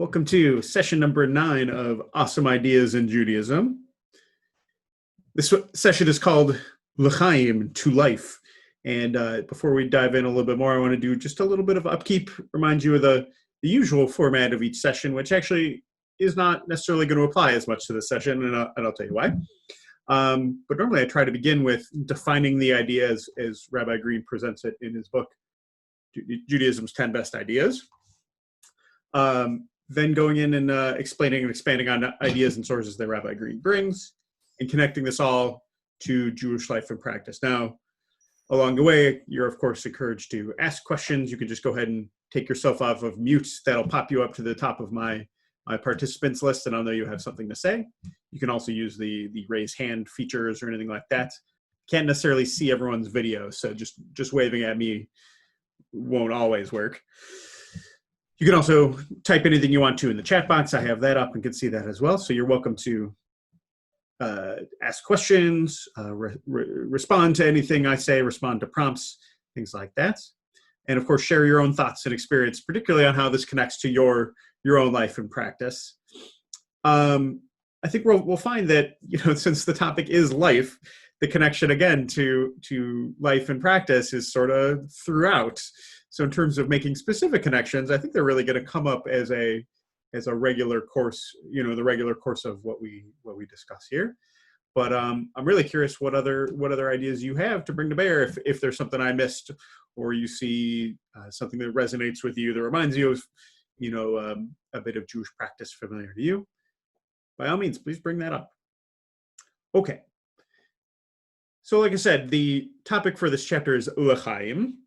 Welcome to session number 9 of Awesome Ideas in Judaism. This session is called L'chaim, to life. And before we dive in a little bit more, I want to do just a little bit of upkeep, remind you of the usual format of each session, which actually is not necessarily going to apply as much to this session, and I'll tell you why. But normally I try to begin with defining the idea as Rabbi Green presents it in his book, Judaism's 10 Best Ideas. Then going in and explaining and expanding on ideas and sources that Rabbi Green brings, and connecting this all to Jewish life and practice. Now, along the way, you're of course encouraged to ask questions. You can just go ahead and take yourself off of mute. That'll pop you up to the top of my participants list, and I'll know you have something to say. You can also use the raise hand features or anything like that. Can't necessarily see everyone's video, so just waving at me won't always work. You can also type anything you want to in the chat box. I have that up and can see that as well. So you're welcome to ask questions, respond to anything I say, respond to prompts, things like that. And of course, share your own thoughts and experience, particularly on how this connects to your own life and practice. I think we'll find that, since the topic is life, the connection again to life and practice is sort of throughout. So in terms of making specific connections, I think they're really going to come up as a regular course, the regular course of what we discuss here. But I'm really curious what other ideas you have to bring to bear if there's something I missed, or you see something that resonates with you that reminds you of a bit of Jewish practice familiar to you. By all means, please bring that up. Okay. So like I said, the topic for this chapter is L'chaim.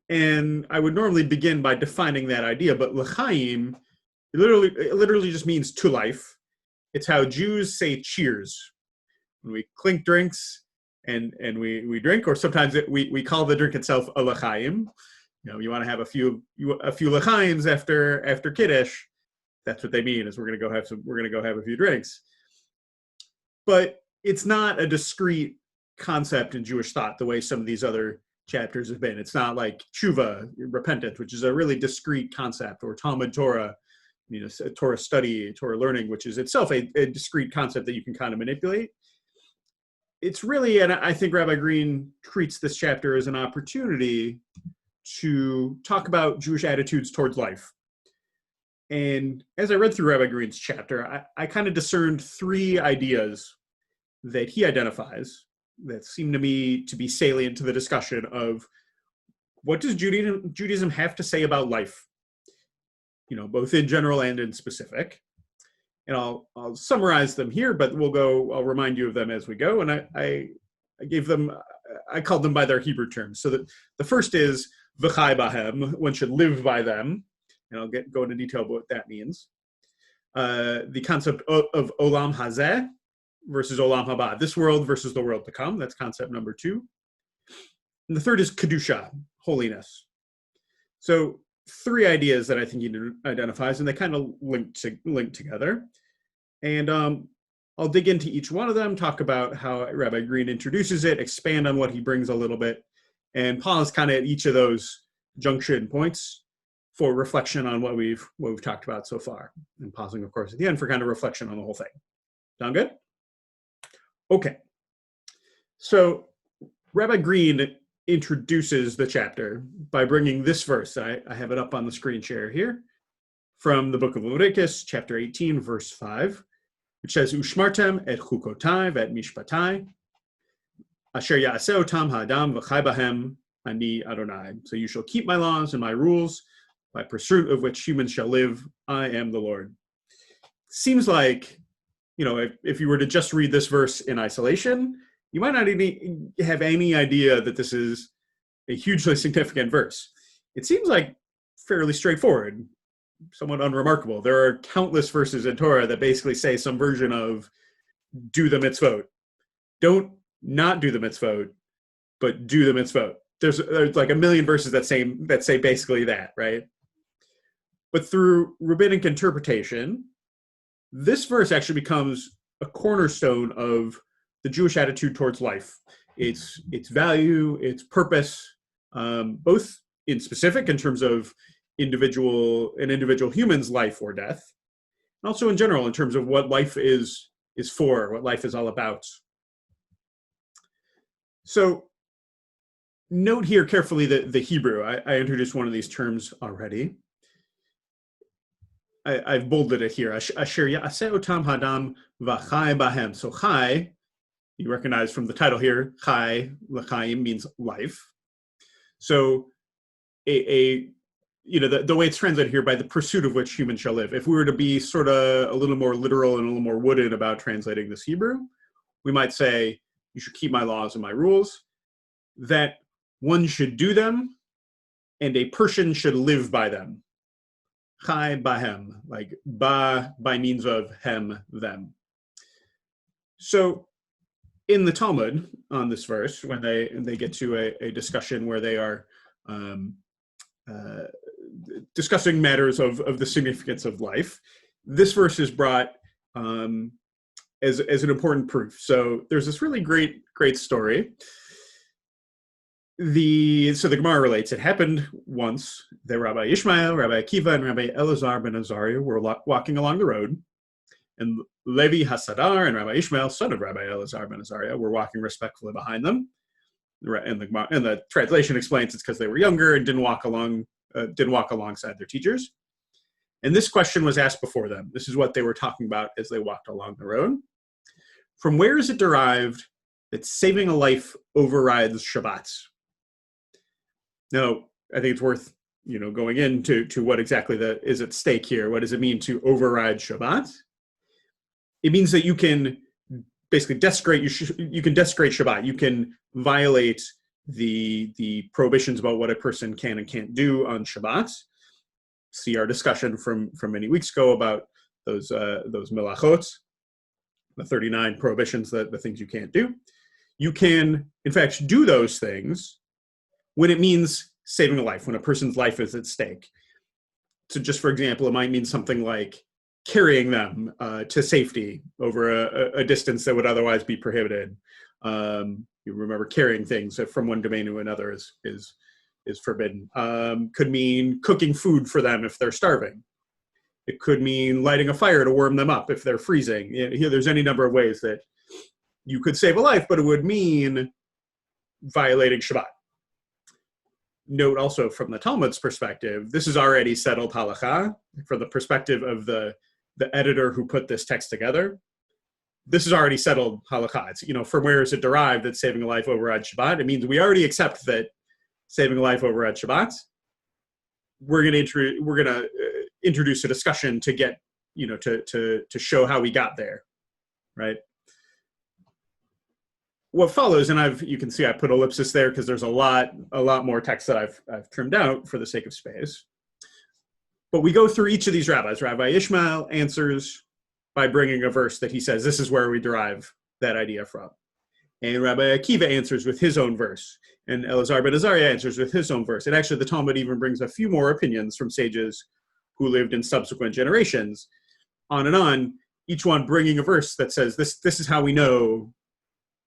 And I would normally begin by defining that idea, but l'chaim, it literally just means to life. It's how Jews say cheers. When we clink drinks and we drink, or sometimes we call the drink itself a l'chaim. You want to have a few l'chaims after Kiddush. That's what they mean, is we're gonna go have a few drinks. But it's not a discrete concept in Jewish thought the way some of these other chapters have been. It's not like tshuva, repentance, which is a really discrete concept, or Talmud Torah, Torah study, Torah learning, which is itself a discrete concept that you can kind of manipulate. It's really, and I think Rabbi Green treats this chapter as an opportunity to talk about Jewish attitudes towards life. And as I read through Rabbi Green's chapter, I kind of discerned 3 ideas that he identifies that seem to me to be salient to the discussion of what does Judaism have to say about life, both in general and in specific. And I'll summarize them here, but I'll remind you of them as we go. And I called them by their Hebrew terms. So that the first is v'chai bahem, one should live by them. And I'll go into detail about what that means. The concept of olam hazeh versus olam haba, this world versus the world to come. That's concept number 2. And the third is kedusha, holiness. So 3 ideas that I think he identifies, and they kind of link together. And I'll dig into each one of them, talk about how Rabbi Green introduces it, expand on what he brings a little bit, and pause kind of at each of those junction points for reflection on what we've talked about so far, and pausing, of course, at the end for kind of reflection on the whole thing. Sound good? Okay, so Rabbi Green introduces the chapter by bringing this verse. I have it up on the screen share here from the book of Leviticus, chapter 18, verse 5, which says, Ushmartem et chukotai et mishpatai, asher ya'aseh otam ha'adam v'chai bahem ani Adonai. So you shall keep my laws and my rules, by pursuit of which humans shall live. I am the Lord. Seems like, if you were to just read this verse in isolation, you might not even have any idea that this is a hugely significant verse. It seems like fairly straightforward, somewhat unremarkable. There are countless verses in Torah that basically say some version of do the mitzvot. Don't not do the mitzvot, but do the mitzvot. There's like a million verses that say basically that, right? But through rabbinic interpretation, this verse actually becomes a cornerstone of the Jewish attitude towards life, its value, its purpose, both in specific in terms of an individual human's life or death, and also in general in terms of what life is for, what life is all about. So note here carefully the Hebrew. I introduced one of these terms already. I've bolded it here. Asher ya'aseh otam hadam v'chai bahem. So chai, you recognize from the title here, chai, l'chaim means life. So the way it's translated here, by the pursuit of which humans shall live. If we were to be sort of a little more literal and a little more wooden about translating this Hebrew, we might say, you should keep my laws and my rules, that one should do them, and a person should live by them. Chai bahem, like by means of hem, them. So in the Talmud on this verse, when they get to a discussion where they are discussing matters of the significance of life, this verse is brought as an important proof. So there's this really great story. So the Gemara relates, it happened once that Rabbi Ishmael, Rabbi Akiva, and Rabbi Elazar ben Azariah were walking along the road, and Levi Hasadar and Rabbi Ishmael, son of Rabbi Elazar ben Azariah, were walking respectfully behind them. And the translation explains it's because they were younger and didn't walk alongside their teachers. And this question was asked before them. This is what they were talking about as they walked along the road. From where is it derived that saving a life overrides Shabbats? Now, I think it's worth going into what exactly is at stake here. What does it mean to override Shabbat? It means that you can basically desecrate Shabbat. You can violate the prohibitions about what a person can and can't do on Shabbat. See our discussion from many weeks ago about those melachot, the 39 prohibitions, the things you can't do. You can, in fact, do those things when it means saving a life, when a person's life is at stake. So just for example, it might mean something like carrying them to safety over a distance that would otherwise be prohibited. You remember carrying things from one domain to another is forbidden. Could mean cooking food for them if they're starving. It could mean lighting a fire to warm them up if they're freezing. There's any number of ways that you could save a life, but it would mean violating Shabbat. Note also from the Talmud's perspective, this is already settled halakha. From the perspective of the editor who put this text together, this is already settled halakha. It's, from where is it derived that saving a life overrides Shabbat? It means we already accept that saving a life overrides Shabbat. We're going to introduce a discussion to get, to show how we got there, right? What follows, and you can see I put ellipsis there because there's a lot more text that I've trimmed out for the sake of space. But we go through each of these rabbis. Rabbi Ishmael answers by bringing a verse that he says, this is where we derive that idea from. And Rabbi Akiva answers with his own verse. And Elazar ben Azariah answers with his own verse. And actually the Talmud even brings a few more opinions from sages who lived in subsequent generations, on and on, each one bringing a verse that says, this is how we know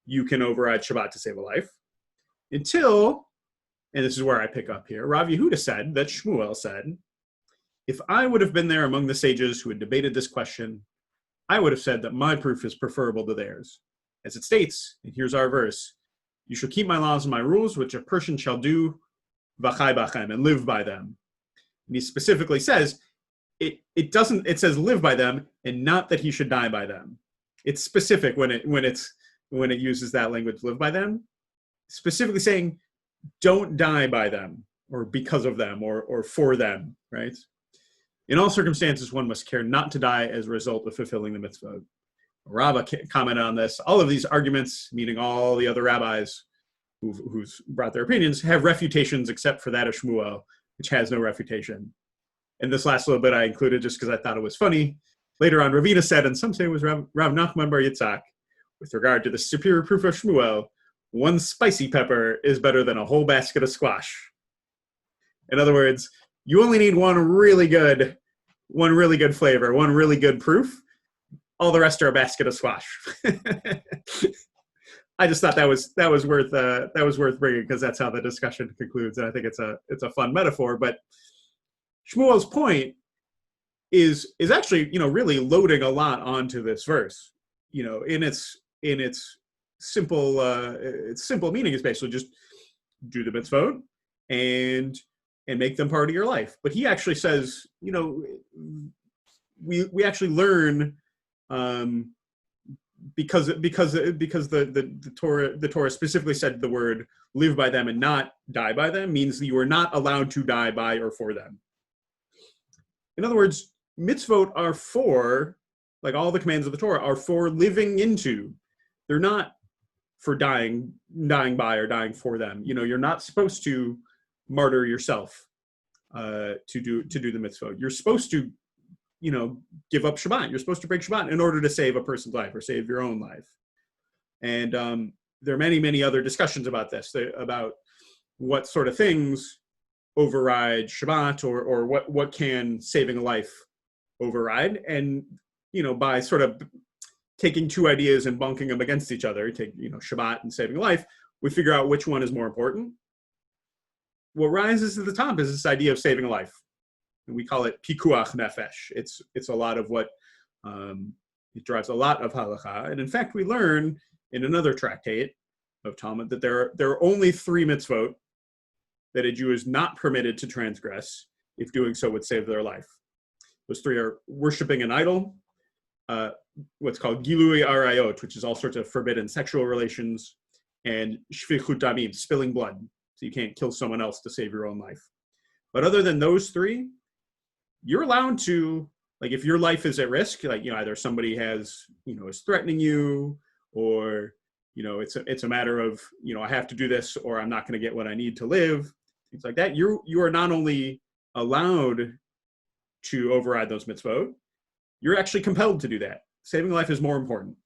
you can override Shabbat to save a life. Until, and this is where I pick up here, Rav Yehuda said that Shmuel said, if I would have been there among the sages who had debated this question, I would have said that my proof is preferable to theirs. As it states, and here's our verse, you shall keep my laws and my rules, which a person shall do, v'chai bachem, and live by them. And he specifically says, it says live by them, and not that he should die by them. It's specific when it uses that language, live by them, specifically saying, don't die by them, or because of them, or for them, right? In all circumstances, one must care not to die as a result of fulfilling the mitzvah. Rabbah commented on this. All of these arguments, meaning all the other rabbis who's brought their opinions, have refutations except for that of Shmuel, which has no refutation. And this last little bit I included just because I thought it was funny. Later on, Ravina said, and some say it was Rav Nachman bar Yitzhak, with regard to the superior proof of Shmuel, one spicy pepper is better than a whole basket of squash. In other words, you only need one really good flavor, one really good proof. All the rest are a basket of squash. I just thought that was worth bringing because that's how the discussion concludes, and I think it's a fun metaphor. But Shmuel's point is actually, really loading a lot onto this verse. In its simple meaning is basically just do the mitzvot and make them part of your life. But he actually says, we actually learn, because the Torah specifically said the word live by them and not die by them, means that you are not allowed to die by or for them. In other words, mitzvot are for, like all the commands of the Torah, are for living into. They're not for dying by or dying for them. You're not supposed to martyr yourself to do the mitzvot. You're supposed to, give up Shabbat. You're supposed to break Shabbat in order to save a person's life or save your own life. And there are many, many other discussions about this, about what sort of things override Shabbat, or what can saving a life override. And, by sort of taking two ideas and bunking them against each other, take, Shabbat and saving a life, we figure out which one is more important. What rises to the top is this idea of saving a life. And we call it pikuach nefesh. It's a lot of what, it drives a lot of halacha. And in fact, we learn in another tractate of Talmud that there are only 3 mitzvot that a Jew is not permitted to transgress if doing so would save their life. Those 3 are worshiping an idol, what's called gilui arayot, which is all sorts of forbidden sexual relations, and shfichut damim, spilling blood. So you can't kill someone else to save your own life. But other than those 3, you're allowed to, like, if your life is at risk, like, either somebody is threatening you, or, it's a matter of, I have to do this or I'm not going to get what I need to live, things like that. You are not only allowed to override those mitzvot, you're actually compelled to do that. Saving life is more important.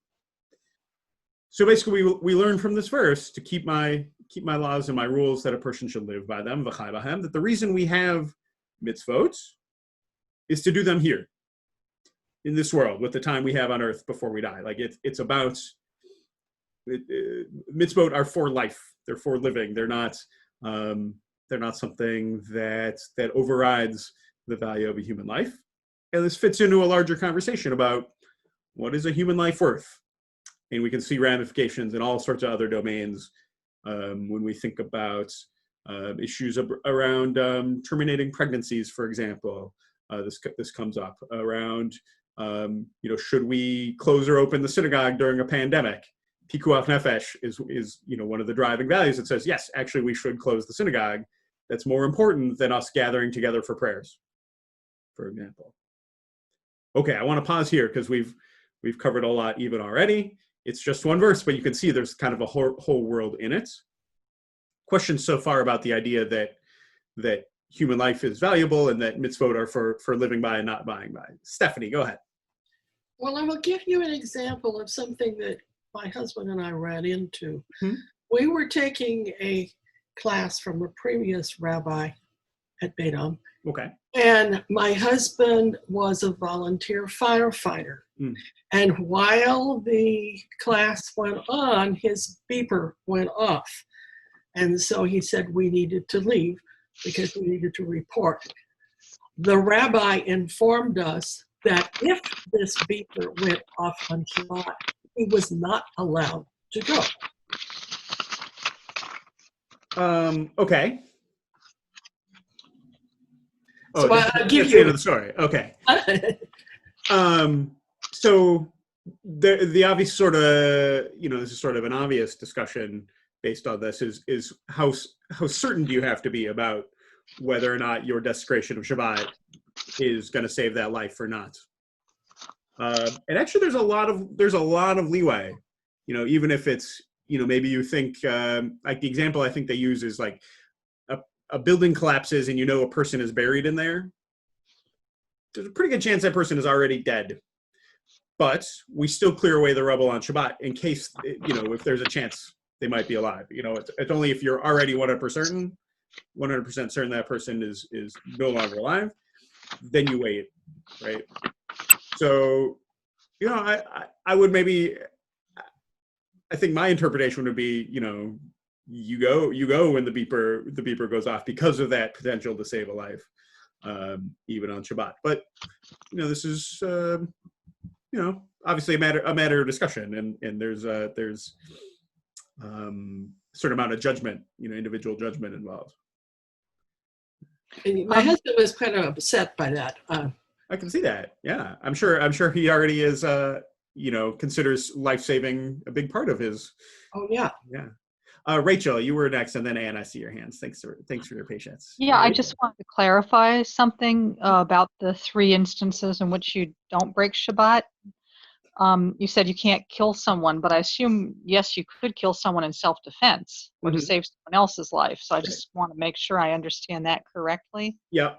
So basically, we learn from this verse to keep my laws and my rules, that a person should live by them, v'chai b'hem, that the reason we have mitzvot is to do them here, in this world, with the time we have on earth before we die. Like it's about, mitzvot are for life. They're for living. They're not something that overrides the value of a human life. And this fits into a larger conversation about what is a human life worth? And we can see ramifications in all sorts of other domains when we think about issues around terminating pregnancies, for example. This comes up around, should we close or open the synagogue during a pandemic? Pikuach nefesh is one of the driving values that says, yes, actually we should close the synagogue. That's more important than us gathering together for prayers, for example. Okay, I want to pause here because we've covered a lot even already. It's just one verse, but you can see there's kind of a whole world in it. Questions so far about the idea that human life is valuable and that mitzvot are for living by and not dying by. Stephanie, go ahead. Well, I will give you an example of something that my husband and I ran into. Mm-hmm. We were taking a class from a previous rabbi at Beit. Okay. And my husband was a volunteer firefighter. Mm. And while the class went on, his beeper went off. And so he said we needed to leave because we needed to report. The rabbi informed us that if this beeper went off on Shabbat, he was not allowed to go. Okay. So I'll give you the end of the story. Okay. So the obvious sort of, this is sort of an obvious discussion based on this is how certain do you have to be about whether or not your desecration of Shabbat is going to save that life or not. And actually there's a lot of leeway, even if it's, maybe you think, like the example I think they use is like a building collapses and a person is buried in there. There's a pretty good chance that person is already dead. But we still clear away the rubble on Shabbat in case, if there's a chance they might be alive. It's only if you're already 100% certain that person is no longer alive, then you wait, right? So, I would maybe, I think my interpretation would be, you go when the beeper goes off because of that potential to save a life. even on Shabbat. But this is obviously a matter of discussion, and there's certain amount of judgment, individual judgment involved. And my husband was kind of upset by that. I can see that. Yeah, I'm sure he already is. Considers life-saving a big part of his. Oh yeah. Yeah. Rachel, you were next, and then Anne. I see your hands. Thanks for your patience. Yeah, I just wanted to clarify something about the 3 instances in which you don't break Shabbat. You said you can't kill someone, but I assume, yes, you could kill someone in self-defense or to save someone else's life. So I just want to make sure I understand that correctly. Yeah.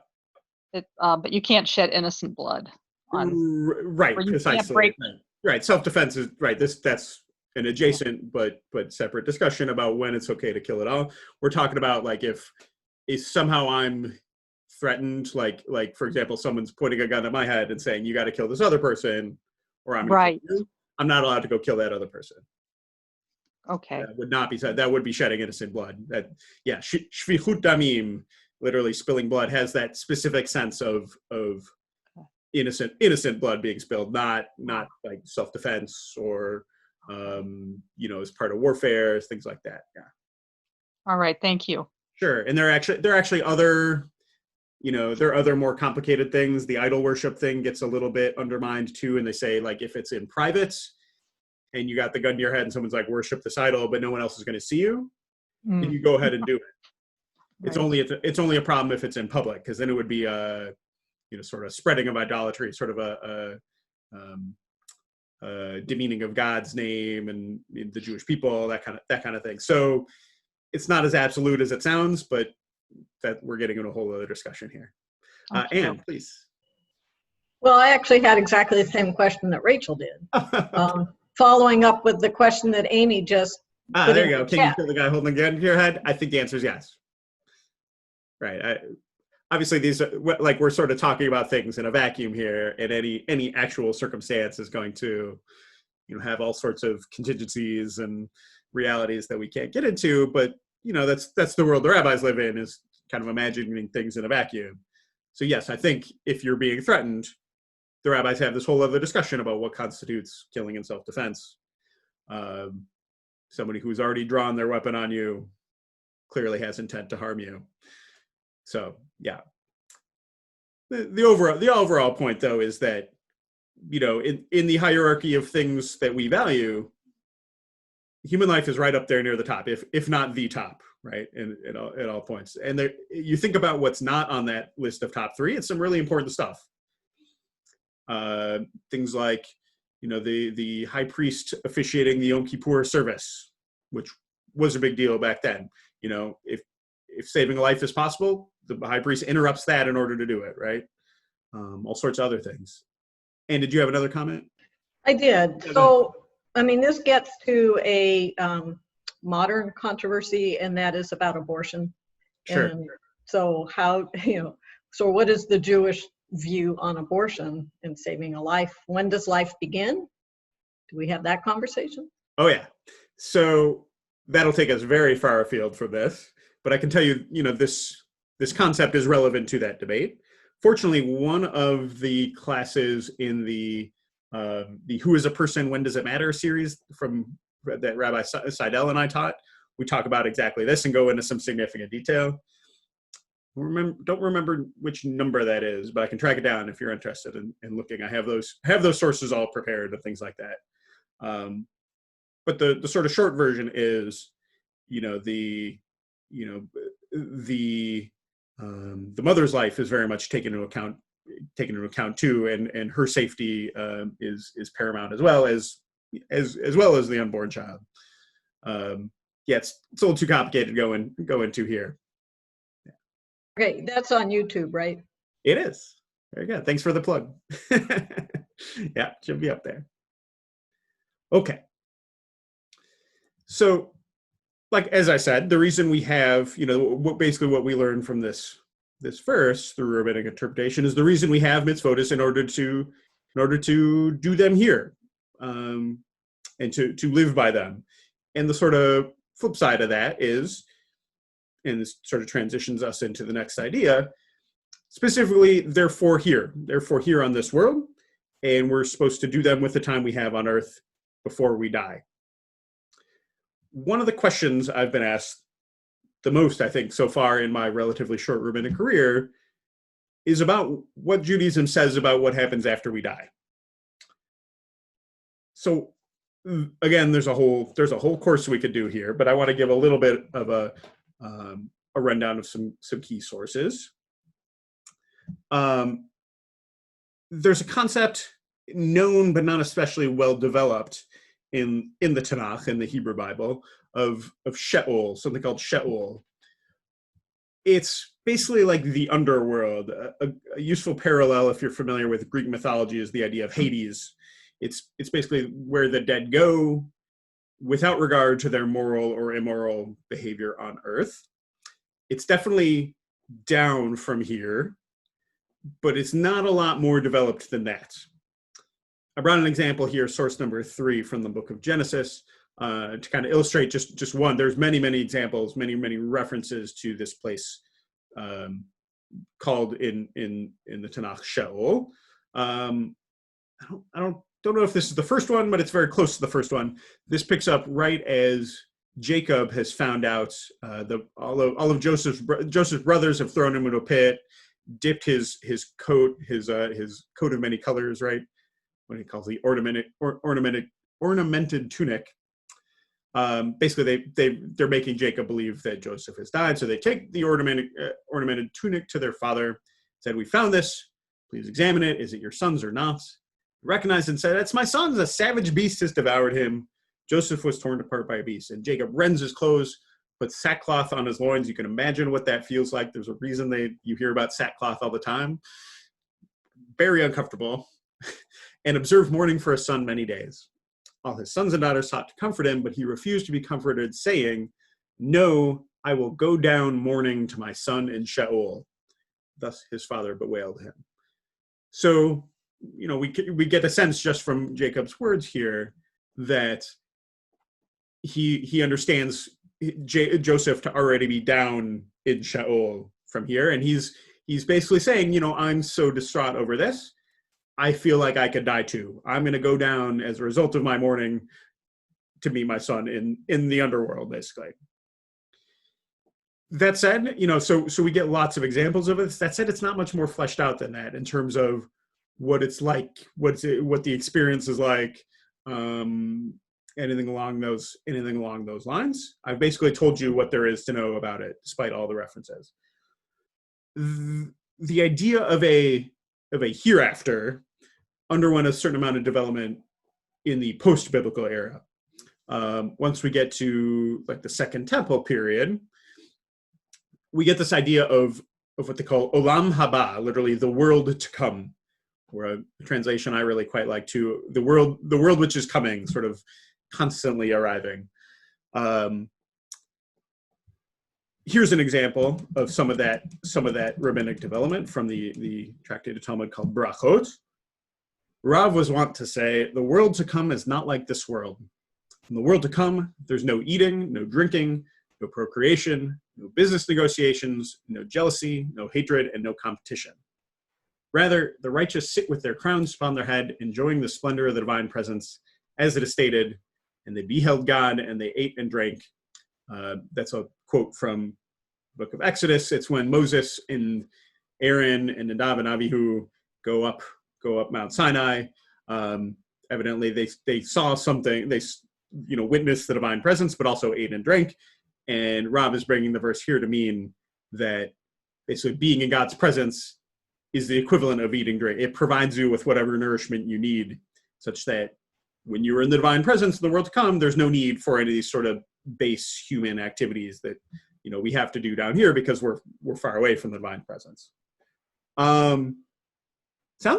But you can't shed innocent blood. Right, precisely. Right, self-defense is right. That's an adjacent but separate discussion about when it's okay to kill at all. We're talking about like if somehow I'm threatened, like for example, someone's pointing a gun at my head and saying you got to kill this other person, or I'm gonna kill you. I'm not allowed to go kill that other person. Okay. That would not be said. That would be shedding innocent blood. Shvichut damim, literally spilling blood, has that specific sense of innocent blood being spilled, not like self-defense or as part of warfare, things like that. Yeah. All right. Thank you. Sure. And there are actually other, there are other more complicated things. The idol worship thing gets a little bit undermined too. And they say like, if it's in private and you got the gun to your head and someone's like, worship this idol, but no one else is going to see you, then you go ahead and do it. Right. It's only a problem if it's in public, because then it would be sort of spreading of idolatry, sort of a demeaning of God's name and the Jewish people, that kind of thing. So it's not as absolute as it sounds, but that we're getting in a whole other discussion here. Okay. Anne, please. Well, I actually had exactly the same question that Rachel did. Following up with the question that Amy just put there in you go. the Can chat. you feel the guy holding the gun to your head? I think the answer is yes. Right. Obviously, these are, like, we're sort of talking about things in a vacuum here, and any actual circumstance is going to, have all sorts of contingencies and realities that we can't get into. But that's the world the rabbis live in, is kind of imagining things in a vacuum. So yes, I think if you're being threatened, the rabbis have this whole other discussion about what constitutes killing in self-defense. Somebody who's already drawn their weapon on you clearly has intent to harm you. So yeah, the overall point though is that in the hierarchy of things that we value, human life is right up there near the top, if not the top, right? At all points. And there, you think about what's not on that list of top 3, it's some really important stuff. Things like the high priest officiating the Yom Kippur service, which was a big deal back then. If saving a life is possible, the high priest interrupts that in order to do it, right? All sorts of other things. And did you have another comment? I did. So, this gets to a modern controversy, and that is about abortion. Sure. And so so what is the Jewish view on abortion and saving a life? When does life begin? Do we have that conversation? Oh yeah. So that'll take us very far afield from this, but I can tell you, this concept is relevant to that debate. Fortunately, one of the classes in the Who is a Person, When Does It Matter series that Rabbi Seidel and I taught, we talk about exactly this and go into some significant detail. Don't remember which number that is, but I can track it down if you're interested in looking. I have those sources all prepared and things like that. But the sort of short version is, the mother's life is very much taken into account too, and her safety is paramount as well as the unborn child. It's a little too complicated to go into here. Okay, that's on YouTube, right? It is. Very good. Thanks for the plug. Yeah, should be up there. Okay. So, like, as I said, the reason we have, basically what we learned from this verse through rabbinic interpretation is the reason we have mitzvot in order to do them here, and to live by them. And the sort of flip side of that is, and this sort of transitions us into the next idea, specifically, therefore here on this world, and we're supposed to do them with the time we have on earth before we die. One of the questions I've been asked the most, I think, so far in my relatively short rabbinic career is about what Judaism says about what happens after we die. So again, there's a whole course we could do here, but I want to give a little bit of a rundown of some key sources. There's a concept known but not especially well developed in the Tanakh, in the Hebrew Bible, of Sheol, something called Sheol. It's basically like the underworld. A useful parallel, if you're familiar with Greek mythology, is the idea of Hades. It's basically where the dead go without regard to their moral or immoral behavior on earth. It's definitely down from here, but it's not a lot more developed than that. I brought an example here, source number 3 from the book of Genesis, to kind of illustrate just one. There's many examples, many references to this place called in the Tanakh Sheol. I don't know if this is the first one, but it's very close to the first one. This picks up right as Jacob has found out all of Joseph's brothers have thrown him into a pit, dipped his coat of many colors, right? What he calls the ornamented tunic. Basically, they're making Jacob believe that Joseph has died, so they take the ornamented tunic to their father. Said, "We found this. Please examine it. Is it your son's or not?" He recognized and said, "That's my son's. A savage beast has devoured him. Joseph was torn apart by a beast." And Jacob rends his clothes, puts sackcloth on his loins. You can imagine what that feels like. There's a reason you hear about sackcloth all the time. Very uncomfortable. And observed mourning for his son many days. All his sons and daughters sought to comfort him, but he refused to be comforted, saying, "No, I will go down mourning to my son in Sheol." Thus his father bewailed him. So, we get a sense just from Jacob's words here that he understands Joseph to already be down in Sheol from here, and he's basically saying, I'm so distraught over this, I feel like I could die too. I'm going to go down as a result of my mourning to meet my son in the underworld, basically. That said, so we get lots of examples of it. That said, it's not much more fleshed out than that in terms of what it's like, what the experience is like, anything along those lines. I've basically told you what there is to know about it, despite all the references. The idea of a hereafter underwent a certain amount of development in the post-biblical era. Once we get to like the Second Temple period, we get this idea of what they call Olam Haba, literally the world to come, or a translation I really quite like too, the world which is coming, sort of constantly arriving. Here's an example of some of that rabbinic development from the tractate of Talmud called Brachot. Rav was wont to say, "The world to come is not like this world. In the world to come, there's no eating, no drinking, no procreation, no business negotiations, no jealousy, no hatred, and no competition. Rather, the righteous sit with their crowns upon their head, enjoying the splendor of the divine presence, as it is stated, and they beheld God, and they ate and drank." That's a quote from the book of Exodus. It's when Moses and Aaron and Nadav and Abihu go up Mount Sinai. Evidently, they saw something. They witnessed the divine presence, but also ate and drank. And Rob is bringing the verse here to mean that basically being in God's presence is the equivalent of eating drink. It provides you with whatever nourishment you need, such that when you're in the divine presence in the world to come, there's no need for any of these sort of base human activities that we have to do down here because we're far away from the divine presence. Sounds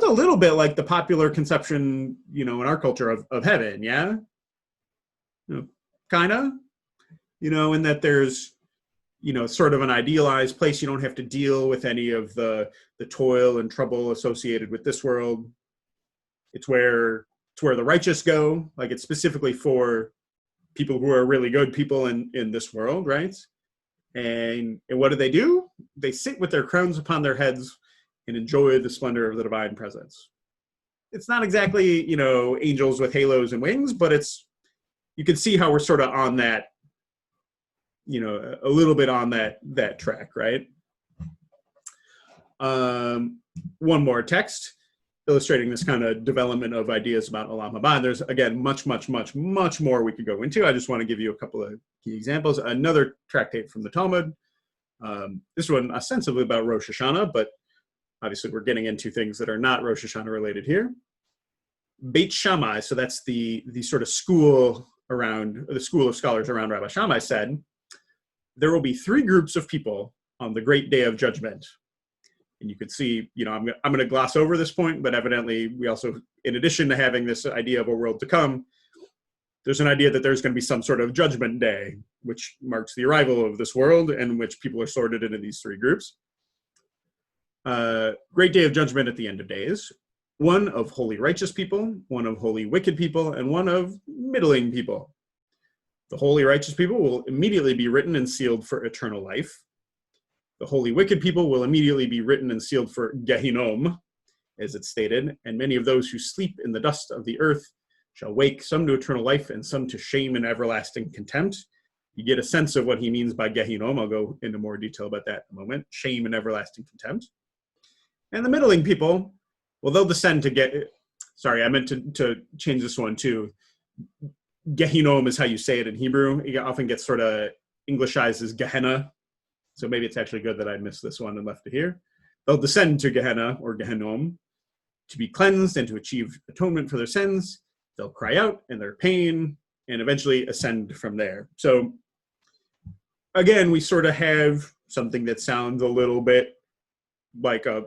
a little bit like the popular conception, in our culture of heaven, yeah? Kind of, in that there's, sort of an idealized place. You don't have to deal with any of the toil and trouble associated with this world. It's where the righteous go. Like, it's specifically for people who are really good people in this world, right? And what do? They sit with their crowns upon their heads, and enjoy the splendor of the divine presence. It's not exactly, angels with halos and wings, but you can see how we're sort of on that, a little bit on that track, right? One more text illustrating this kind of development of ideas about Olam Haba. There's, again, much, much, much, much more we could go into. I just want to give you a couple of key examples. Another tractate from the Talmud. This one ostensibly about Rosh Hashanah, but obviously we're getting into things that are not Rosh Hashanah related here. Beit Shammai, so that's the sort of school of scholars around Rabbi Shammai, said, there will be 3 groups of people on the great day of judgment. And you could see, I'm going to gloss over this point, but evidently we also, in addition to having this idea of a world to come, there's an idea that there's going to be some sort of judgment day, which marks the arrival of this world, and which people are sorted into these 3 groups. Great day of judgment at the end of days. One of holy righteous people, one of holy wicked people, and one of middling people. The holy righteous people will immediately be written and sealed for eternal life. The holy wicked people will immediately be written and sealed for Gehinnom, as it's stated, and many of those who sleep in the dust of the earth shall wake, some to eternal life and some to shame and everlasting contempt. You get a sense of what he means by Gehinnom. I'll go into more detail about that in a moment. Shame and everlasting contempt. And the middling people, well, they'll descend to I meant to change this one too. Gehinnom is how you say it in Hebrew. It often gets sort of Englishized as Gehenna. So maybe it's actually good that I missed this one and left it here. They'll descend to Gehenna or Gehinnom to be cleansed and to achieve atonement for their sins. They'll cry out in their pain and eventually ascend from there. So again, we sort of have something that sounds a little bit like a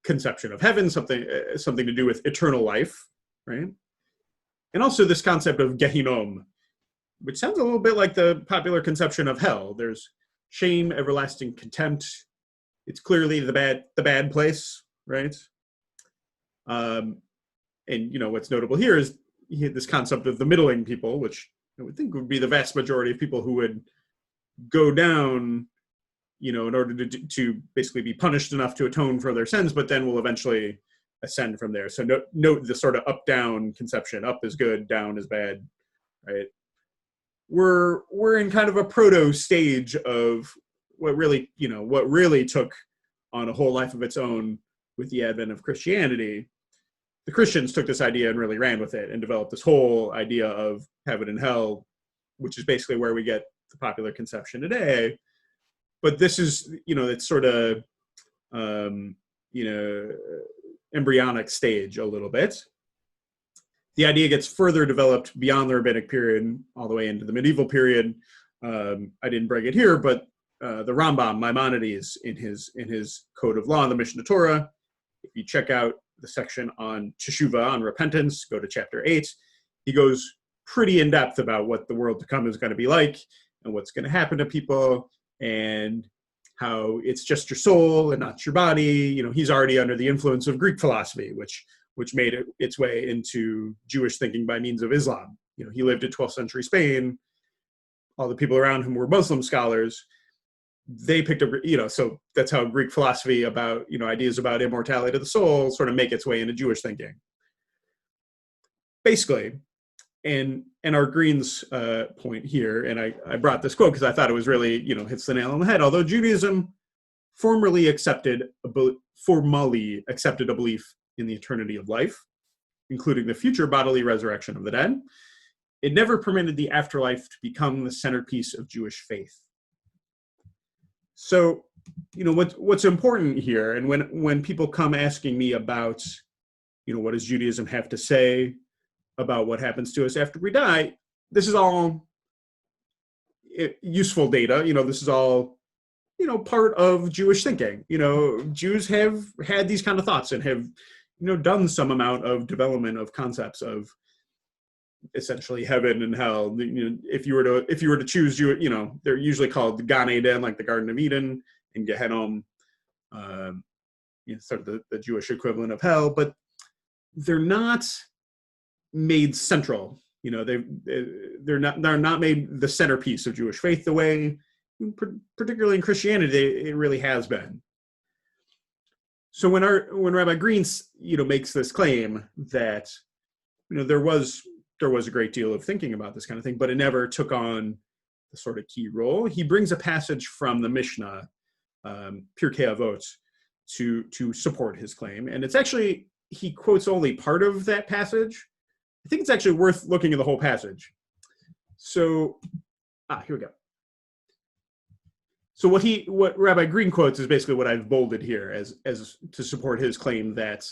conception of heaven, something to do with eternal life, right? And also this concept of Gehinnom, which sounds a little bit like the popular conception of hell. There's shame, everlasting contempt. It's clearly the bad place, right? And what's notable here is this concept of the middling people, which I would think would be the vast majority of people who would go down, in order to basically be punished enough to atone for their sins, but then will eventually ascend from there. So note the sort of up-down conception. Up is good, down is bad, right? We're in kind of a proto stage of what really took on a whole life of its own with the advent of Christianity. The Christians took this idea and really ran with it and developed this whole idea of heaven and hell, which is basically where we get the popular conception today. But this is, it's sort of, embryonic stage a little bit. The idea gets further developed beyond the rabbinic period, all the way into the medieval period. I didn't bring it here, but the Rambam, Maimonides, in his Code of Law, the Mishnah Torah, if you check out the section on Teshuvah, on repentance, go to chapter 8, he goes pretty in depth about what the world to come is going to be like and what's going to happen to people and how it's just your soul and not your body. He's already under the influence of Greek philosophy, which made its way into Jewish thinking by means of Islam. He lived in 12th century Spain. All the people around him were Muslim scholars. They picked up, so that's how Greek philosophy about, ideas about immortality of the soul sort of make its way into Jewish thinking. Basically, and our Green's point here, and I brought this quote because I thought it was really, hits the nail on the head. Although Judaism formally accepted a belief in the eternity of life, including the future bodily resurrection of the dead, it never permitted the afterlife to become the centerpiece of Jewish faith. So, what's important here, and when people come asking me about, what does Judaism have to say about what happens to us after we die, this is all useful data. This is all, part of Jewish thinking. Jews have had these kind of thoughts and have, done some amount of development of concepts of essentially heaven and hell. If you were to choose, they're usually called Gan Eden, like the Garden of Eden, and Gehinnom, sort of the Jewish equivalent of hell, but they're not made central. They're not made the centerpiece of Jewish faith the way, particularly in Christianity, it really has been. So when Rabbi Green, makes this claim that, there was a great deal of thinking about this kind of thing, but it never took on the sort of key role. He brings a passage from the Mishnah, Pirkei Avot, to support his claim, and it's actually, he quotes only part of that passage. I think it's actually worth looking at the whole passage. So, here we go. So what Rabbi Green quotes is basically what I've bolded here as to support his claim that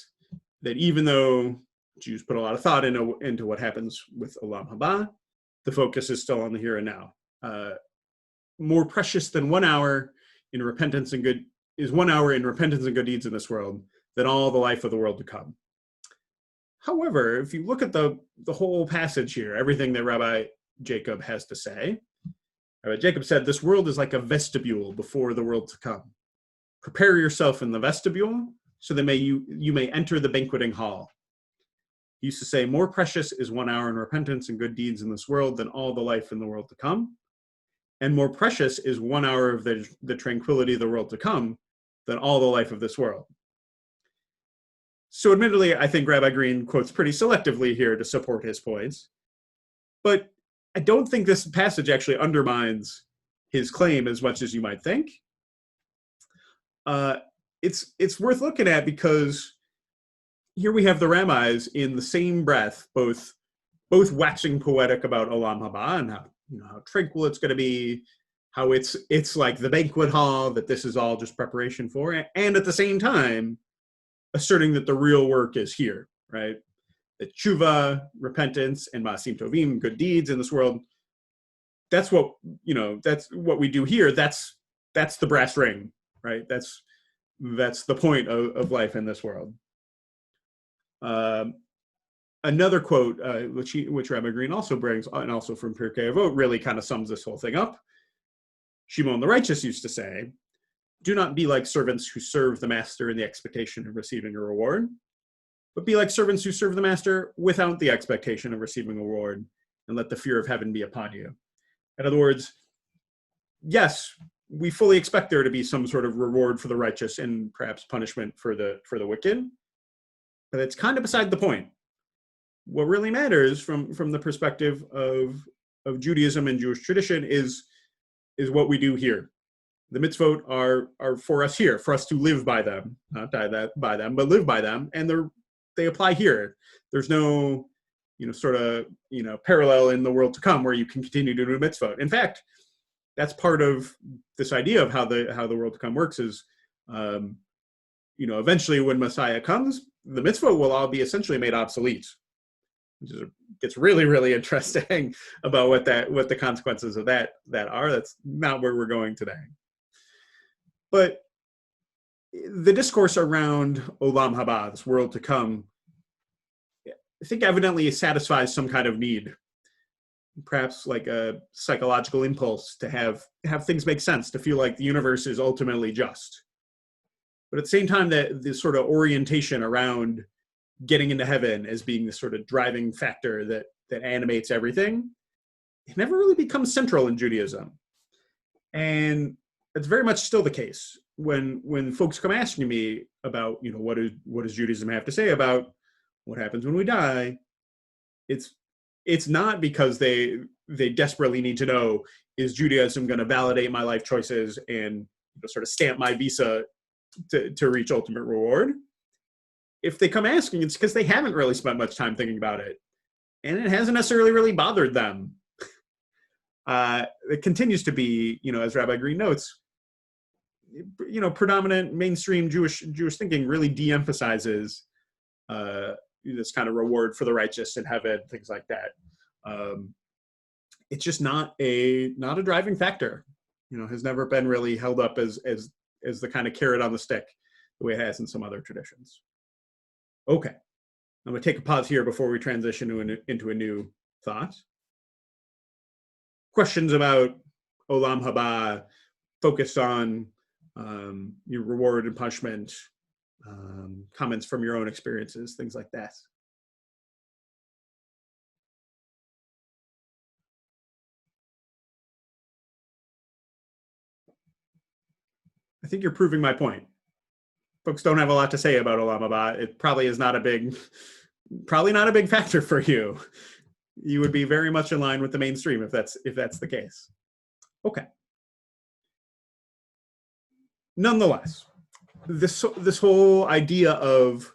even though Jews put a lot of thought into what happens with Olam Haba, the focus is still on the here and now. More precious than 1 hour in repentance and good is 1 hour in repentance and good deeds in this world than all the life of the world to come. However, if you look at the whole passage here, everything that Rabbi Jacob has to say, Rabbi Jacob said, this world is like a vestibule before the world to come. Prepare yourself in the vestibule so that you may enter the banqueting hall. He used to say, more precious is 1 hour in repentance and good deeds in this world than all the life in the world to come. And more precious is 1 hour of the tranquility of the world to come than all the life of this world. So admittedly, I think Rabbi Green quotes pretty selectively here to support his points. But I don't think this passage actually undermines his claim as much as you might think. It's worth looking at because here we have the rabbis in the same breath, both waxing poetic about Olam Haba and how tranquil it's going to be, how it's like the banquet hall, that this is all just preparation for, and at the same time asserting that the real work is here, right? That tshuva, repentance, and ma'asim tovim, good deeds in this world, that's what we do here. That's the brass ring, right? That's the point of life in this world. Another quote, which Rabbi Green also brings, and also from Pirkei Avot, really kind of sums this whole thing up. Shimon the Righteous used to say, do not be like servants who serve the master in the expectation of receiving a reward, but be like servants who serve the master without the expectation of receiving a reward, and let the fear of heaven be upon you. In other words, yes, we fully expect there to be some sort of reward for the righteous and perhaps punishment for the wicked, but it's kind of beside the point. What really matters from the perspective of Judaism and Jewish tradition is what we do here. The mitzvot are for us here, for us to live by them, not die by them, but live by them, and they apply here. There's no parallel in the world to come where you can continue to do mitzvot. In fact, that's part of this idea of how the world to come works is, eventually when Messiah comes, the mitzvot will all be essentially made obsolete. It gets really, really interesting about what the consequences of that are. That's not where we're going today. But the discourse around Olam Haba, this world to come, I think evidently satisfies some kind of need, perhaps like a psychological impulse to have things make sense, to feel like the universe is ultimately just. But at the same time, that this sort of orientation around getting into heaven as being the sort of driving factor that animates everything, it never really becomes central in Judaism. And it's very much still the case when folks come asking me about, what does Judaism have to say about what happens when we die. It's not because they desperately need to know, is Judaism going to validate my life choices and sort of stamp my visa to reach ultimate reward. If they come asking, it's because they haven't really spent much time thinking about it, and it hasn't necessarily really bothered them. It continues to be, as Rabbi Green notes, predominant mainstream Jewish thinking really de-emphasizes this kind of reward for the righteous in heaven, things like that. It's just not a driving factor. Has never been really held up as the kind of carrot on the stick the way it has in some other traditions. Okay, I'm going to take a pause here before we transition into a new thought. Questions about Olam Haba, focused on your reward and punishment, comments from your own experiences, things like that. I think you're proving my point. folks don't have a lot to say about Olam Haba. It probably is not a big factor for you. You would be very much in line with the mainstream if that's the case. Okay. Nonetheless, this whole idea of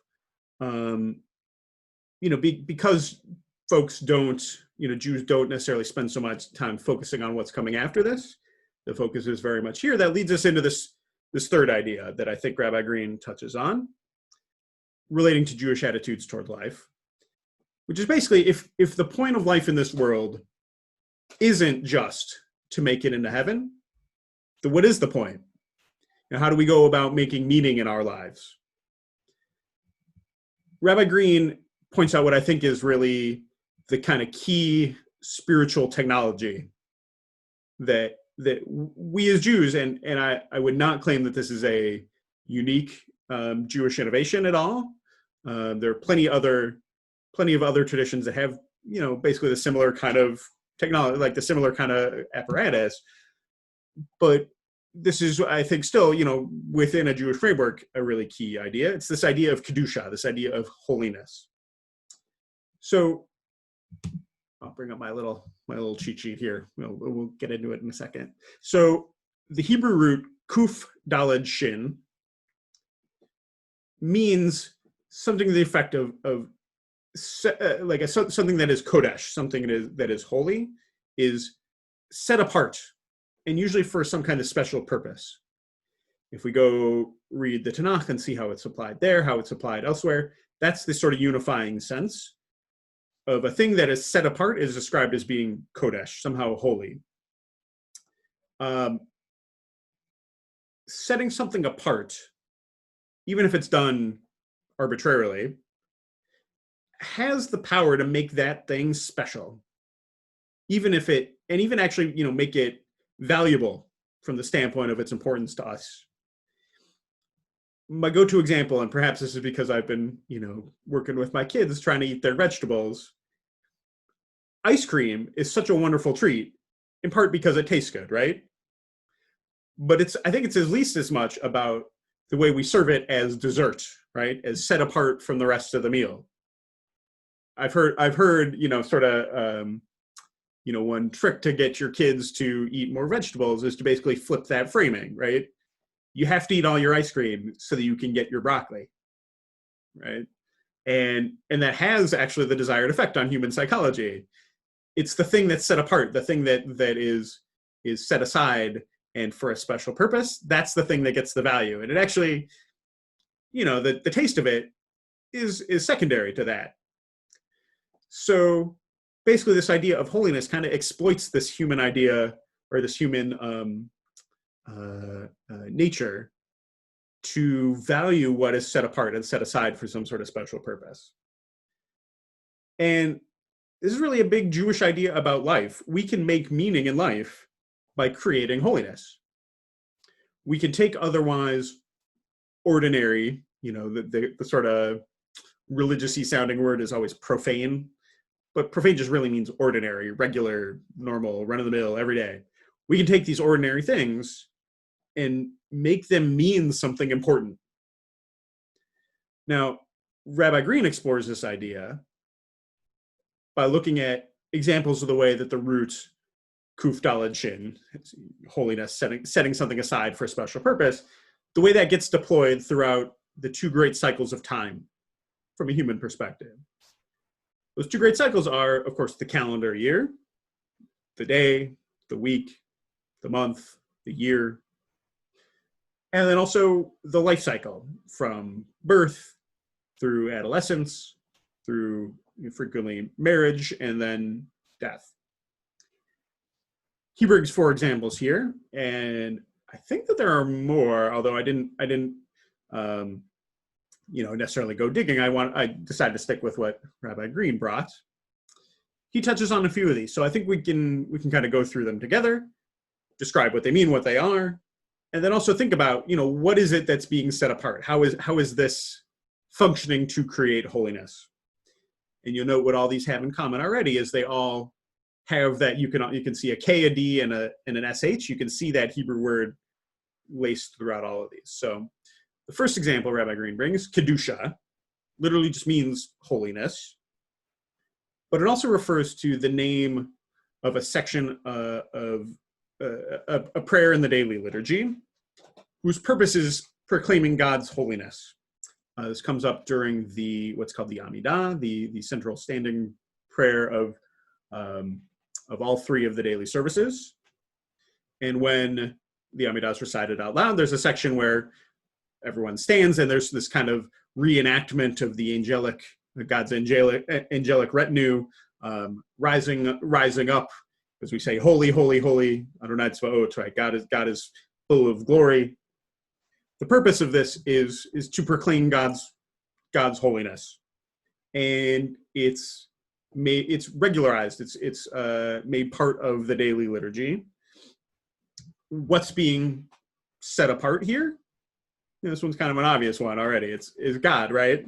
because folks don't, Jews don't necessarily spend so much time focusing on what's coming after this. The focus is very much here. That leads us into this third idea that I think Rabbi Green touches on, relating to Jewish attitudes toward life, which is basically if the point of life in this world isn't just to make it into heaven, then what is the point? How do we go about making meaning in our lives? Rabbi Green points out what I think is really the kind of key spiritual technology that we as Jews, and I would not claim that this is a unique Jewish innovation at all. There are plenty of other traditions that have, basically the similar kind of technology, like the similar kind of apparatus. But this is, I think, still, within a Jewish framework, a really key idea. It's this idea of kedusha, this idea of holiness. So I'll bring up my little cheat sheet here. We'll get into it in a second. So the Hebrew root kuf daled shin means something to the effect of something that is kodesh, something that is holy, is set apart, and usually for some kind of special purpose. If we go read the Tanakh and see how it's applied there, how it's applied elsewhere, that's the sort of unifying sense of a thing that is set apart is described as being kodesh, somehow holy. Setting something apart, even if it's done arbitrarily, has the power to make that thing special, even actually, make it valuable from the standpoint of its importance to us. My go-to example, and perhaps this is because I've been, working with my kids trying to eat their vegetables. Ice cream is such a wonderful treat, in part because it tastes good, right? But I think it's at least as much about the way we serve it as dessert, right? As set apart from the rest of the meal. I've heard, one trick to get your kids to eat more vegetables is to basically flip that framing, right? You have to eat all your ice cream so that you can get your broccoli, right? And that has actually the desired effect on human psychology. It's the thing that's set apart, the thing that is set aside and for a special purpose. That's the thing that gets the value. And it actually, the taste of it is secondary to that. So basically this idea of holiness kind of exploits this human idea, or this human nature, to value what is set apart and set aside for some sort of special purpose. And this is really a big Jewish idea about life. We can make meaning in life by creating holiness. We can take otherwise ordinary, the sort of religious-y sounding word is always profane, but profane just really means ordinary, regular, normal, run-of-the-mill, every day. We can take these ordinary things and make them mean something important. Now, Rabbi Green explores this idea by looking at examples of the way that the root kuf daled shin, holiness, setting something aside for a special purpose, the way that gets deployed throughout the two great cycles of time from a human perspective. Those two great cycles are, of course, the calendar year, the day, the week, the month, the year, and then also the life cycle from birth through adolescence, through frequently marriage, and then death. He brings 4 examples here, and I think that there are more, although I didn't necessarily go digging. I decided to stick with what Rabbi Green brought. He touches on a few of these, so I think we can kind of go through them together, describe what they mean, what they are, and then also think about, what is it that's being set apart? How is this functioning to create holiness? And you'll note what all these have in common already is they all have that, you can see a K, a D, and an SH. You can see that Hebrew word laced throughout all of these. So The first example Rabbi Green brings, Kedusha, literally just means holiness, but it also refers to the name of a section of a prayer in the daily liturgy, whose purpose is proclaiming God's holiness. This comes up during what's called the Amidah, the central standing prayer of all three of the daily services. And when the Amidah is recited out loud, there's a section where everyone stands, and there's this kind of reenactment of God's angelic retinue rising up, as we say, holy, holy, holy, Adonai Tzvaot, right? God is full of glory. The purpose of this is to proclaim God's holiness, and it's regularized. It's made part of the daily liturgy. What's being set apart here? This one's kind of an obvious one already. Is God, right?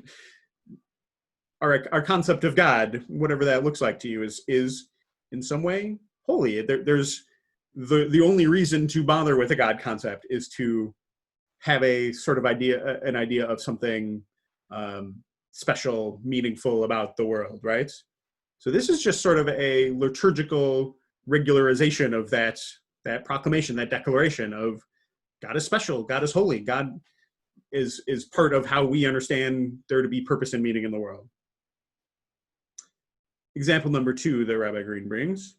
Our concept of God, whatever that looks like to you, is in some way holy. There's the only reason to bother with a God concept is to have a sort of an idea of something special, meaningful about the world, right? So this is just sort of a liturgical regularization of that proclamation, that declaration of God is special, God is holy, God is part of how we understand there to be purpose and meaning in the world. Example number 2 that Rabbi Green brings,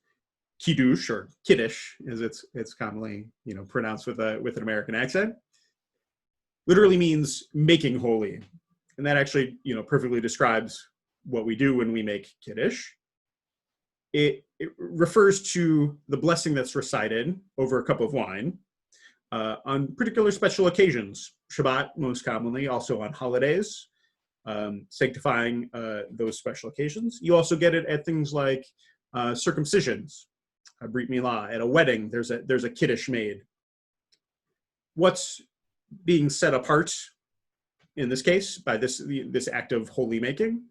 Kiddush, or Kiddush, as it's commonly pronounced with an American accent, literally means making holy, and that actually perfectly describes what we do when we make Kiddush. It refers to the blessing that's recited over a cup of wine on particular special occasions, Shabbat most commonly, also on holidays, sanctifying those special occasions. You also get it at things like circumcisions, Brit Milah. At a wedding, there's a Kiddush made. What's being set apart in this case by this act of holy making?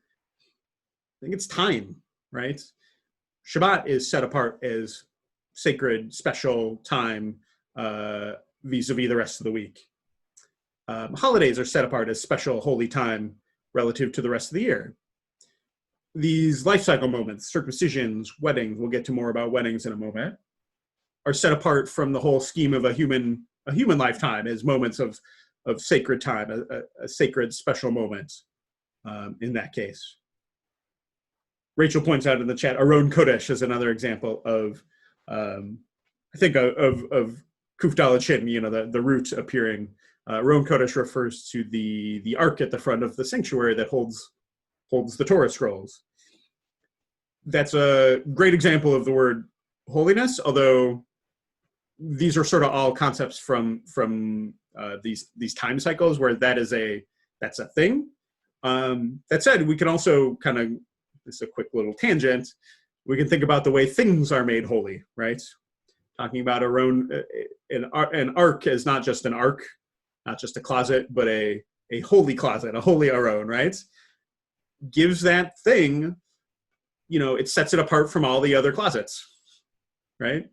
I think it's time, right? Shabbat is set apart as sacred, special time vis-a-vis the rest of the week. Holidays are set apart as special, holy time relative to the rest of the year. These life cycle moments, circumcisions, weddings, we'll get to more about weddings in a moment, are set apart from the whole scheme of a human lifetime as moments of sacred time, a sacred, special moment in that case. Rachel points out in the chat, Aron Kodesh is another example of, I think, of Kuf Dalet Shin, the root appearing. Aron Kodesh refers to the ark at the front of the sanctuary that holds the Torah scrolls. That's a great example of the word holiness, although these are sort of all concepts from these time cycles where that's a thing. That said, we can also kind of, this is a quick little tangent, we can think about the way things are made holy, right? Talking about an ark as not just an ark, not just a closet, but a holy closet, a holy aron, right? Gives that thing, it sets it apart from all the other closets, right?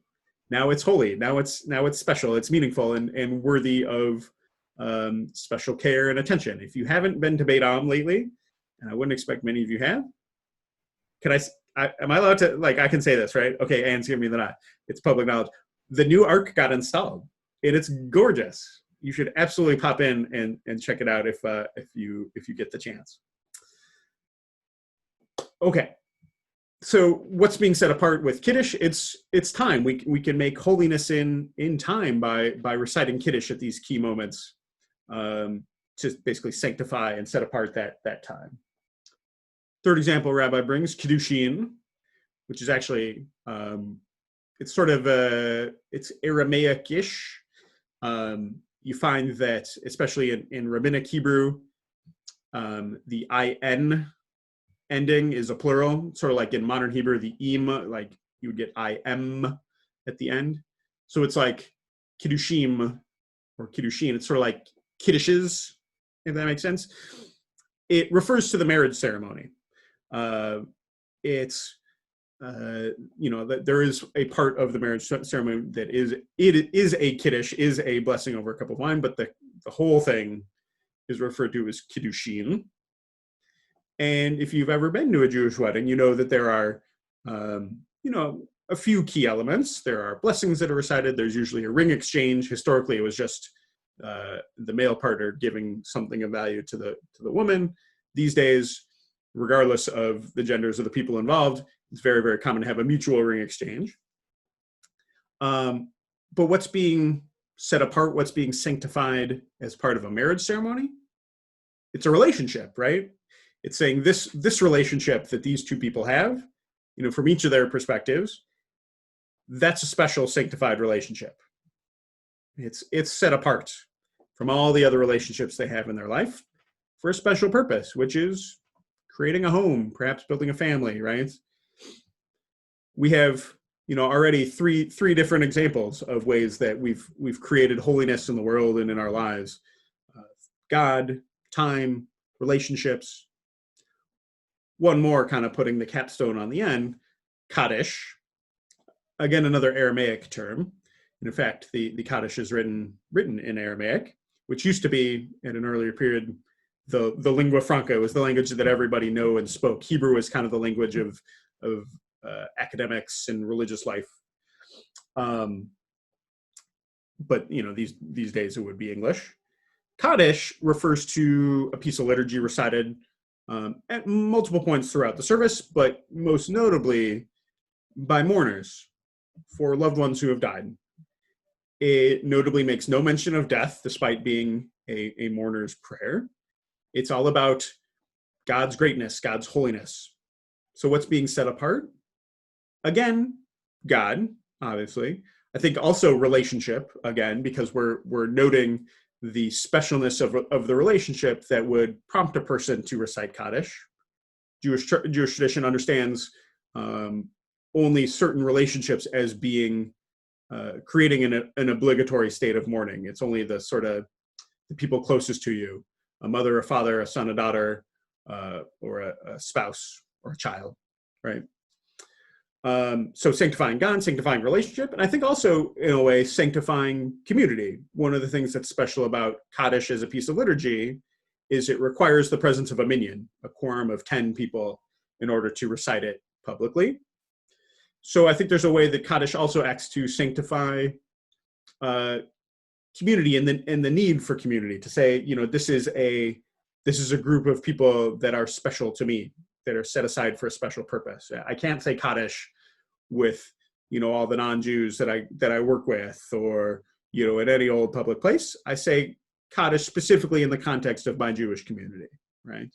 Now it's holy. Now it's special. It's meaningful and worthy of special care and attention. If you haven't been to Beit lately, and I wouldn't expect many of you have, am I allowed to, I can say this, right? Okay, Anne's giving me the nod. It's public knowledge. The new ark got installed, and it's gorgeous. You should absolutely pop in and check it out if you get the chance. Okay, so what's being set apart with Kiddush? It's time. We can make holiness in time by reciting Kiddush at these key moments to basically sanctify and set apart that time. Third example Rabbi brings, Kiddushin, which is actually, it's sort of, it's Aramaic-ish. You find that, especially in Rabbinic Hebrew, the I-N ending is a plural, sort of like in modern Hebrew, the im, like you would get I-M at the end. So it's like Kiddushim or Kiddushin. It's sort of like Kiddushes, if that makes sense. It refers to the marriage ceremony. That there is a part of the marriage ceremony that is a kiddush, is a blessing over a cup of wine, but the whole thing is referred to as kiddushin. And if you've ever been to a Jewish wedding, you know that there are, a few key elements. There are blessings that are recited. There's usually a ring exchange. Historically, it was just the male partner giving something of value to the woman. These days, regardless of the genders of the people involved, it's very, very common to have a mutual ring exchange. But what's being set apart, what's being sanctified as part of a marriage ceremony? It's a relationship, right? It's saying this relationship that these two people have, from each of their perspectives, that's a special sanctified relationship. It's set apart from all the other relationships they have in their life for a special purpose, which is creating a home, perhaps building a family, right? We have, already three different examples of ways that we've created holiness in the world and in our lives. God, time, relationships. One more kind of putting the capstone on the end, Kaddish. Again, another Aramaic term. In fact, the Kaddish is written in Aramaic, which used to be, at an earlier period, the lingua franca, was the language that everybody knew and spoke. Hebrew was kind of the language of academics and religious life. But these days it would be English. Kaddish refers to a piece of liturgy recited at multiple points throughout the service, but most notably by mourners for loved ones who have died. It notably makes no mention of death, despite being a mourner's prayer. It's all about God's greatness, God's holiness. So what's being set apart? Again, God, obviously. I think also relationship, again, because we're noting the specialness of the relationship that would prompt a person to recite Kaddish. Jewish tradition understands only certain relationships as being creating an obligatory state of mourning. It's only the sort of the people closest to you, a mother, a father, a son, a daughter, or a spouse or a child, right? So sanctifying God, sanctifying relationship, and I think also, in a way, sanctifying community. One of the things that's special about Kaddish as a piece of liturgy is it requires the presence of a minyan, a quorum of 10 people, in order to recite it publicly. So I think there's a way that Kaddish also acts to sanctify community and the need for community, to say, this is a group of people that are special to me, that are set aside for a special purpose. I can't say Kaddish with all the non-Jews that I work with, or at any old public place. I say Kaddish specifically in the context of my Jewish community, right?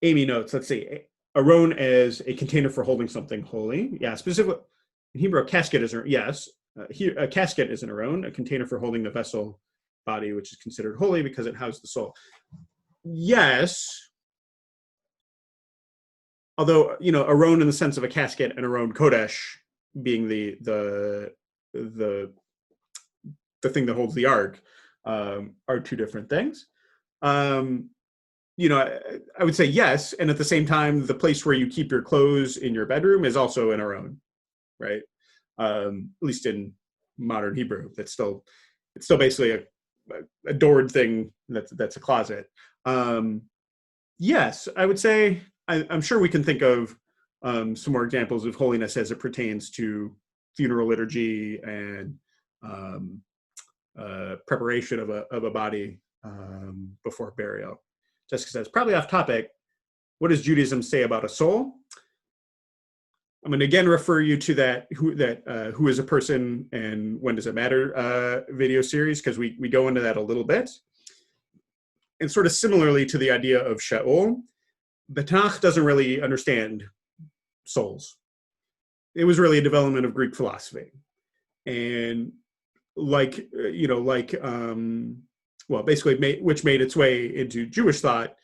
Amy notes, let's see, Aron as a container for holding something holy. Yeah, specifically in Hebrew, a casket is, yes, a casket is an Aron, a container for holding the vessel body, which is considered holy because it houses the soul. Yes. Although, Aron in the sense of a casket and Aron Kodesh being the thing that holds the ark are two different things. I would say yes, and at the same time, the place where you keep your clothes in your bedroom is also an Aron, right? At least in modern Hebrew, it's still basically a doored thing that's a closet. Yes, I would say I'm sure we can think of some more examples of holiness as it pertains to funeral liturgy and preparation of a body before burial. Jessica says, probably off topic, what does Judaism say about a soul? I'm going to again refer you to that who is a person and when does it matter video series, because we go into that a little bit. And sort of similarly to the idea of Sheol, the Tanakh doesn't really understand souls. It was really a development of Greek philosophy. And basically which made its way into Jewish thought,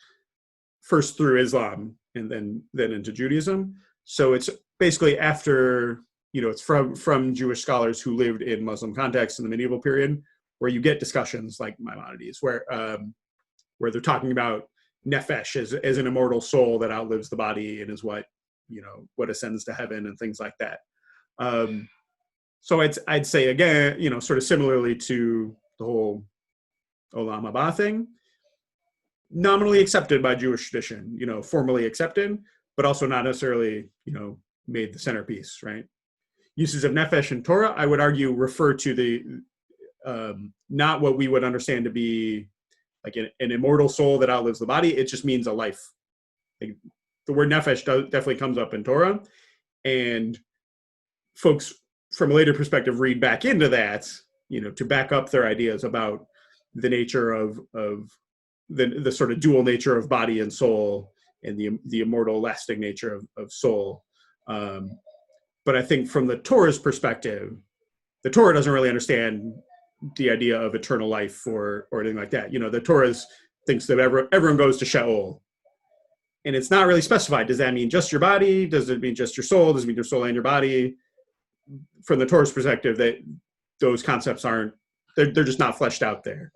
first through Islam and then into Judaism. So it's basically after, it's from Jewish scholars who lived in Muslim contexts in the medieval period, where you get discussions like Maimonides, where they're talking about nefesh as an immortal soul that outlives the body and is what ascends to heaven and things like that. So I'd say again, sort of similarly to the whole Olam Haba thing, nominally accepted by Jewish tradition, formally accepted, but also not necessarily, made the centerpiece, right? Uses of nefesh in Torah, I would argue, refer to the not what we would understand to be like an immortal soul that outlives the body. It just means a life. Like, the word nefesh definitely comes up in Torah, and folks from a later perspective read back into that, to back up their ideas about the nature of the sort of dual nature of body and soul, and the immortal, lasting nature of soul. But I think from the Torah's perspective, the Torah doesn't really understand the idea of eternal life or anything like that. The Torah thinks that everyone goes to Sheol. And it's not really specified. Does that mean just your body? Does it mean just your soul? Does it mean your soul and your body? From the Torah's perspective, that those concepts they're just not fleshed out there.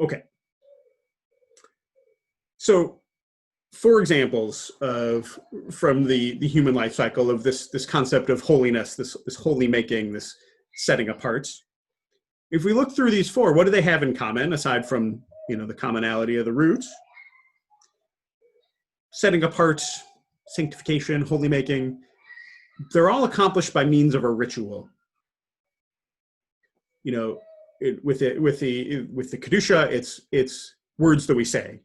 Okay. So, 4 examples from the human life cycle of this concept of holiness, this holy making, this setting apart. If we look through these 4, what do they have in common aside from the commonality of the roots? Setting apart, sanctification, holy making, they're all accomplished by means of a ritual. With the kedusha, it's words that we say